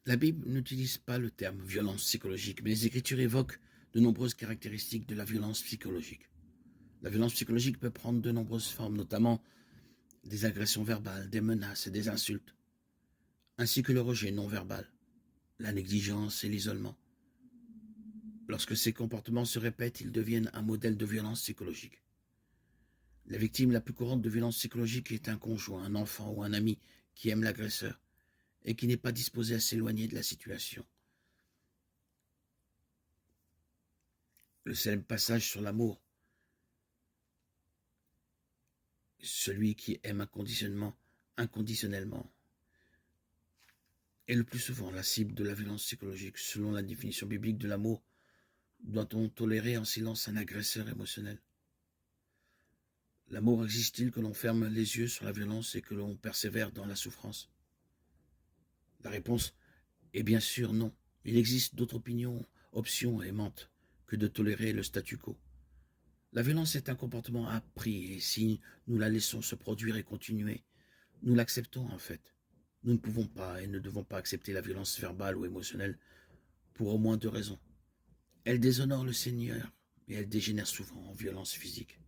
La Bible n'utilise pas le terme violence psychologique, mais les Écritures évoquent de nombreuses caractéristiques de la violence psychologique. La violence psychologique peut prendre de nombreuses formes, notamment des agressions verbales, des menaces et des insultes, ainsi que le rejet non verbal, la négligence et l'isolement. Lorsque ces comportements se répètent, ils deviennent un modèle de violence psychologique. La victime la plus courante de violence psychologique est un conjoint, un enfant ou un ami qui aime l'agresseur et qui n'est pas disposé à s'éloigner de la situation. Le célèbre passage sur l'amour, celui qui aime inconditionnellement, est le plus souvent la cible de la violence psychologique. Selon la définition biblique de l'amour, doit-on tolérer en silence un agresseur émotionnel? L'amour existe-t-il que l'on ferme les yeux sur la violence et que l'on persévère dans la souffrance? La réponse est bien sûr non. Il existe d'autres options aimantes que de tolérer le statu quo. La violence est un comportement appris et si nous la laissons se produire et continuer, nous l'acceptons en fait. Nous ne pouvons pas et ne devons pas accepter la violence verbale ou émotionnelle pour au moins deux raisons. Elle déshonore le Seigneur et elle dégénère souvent en violence physique.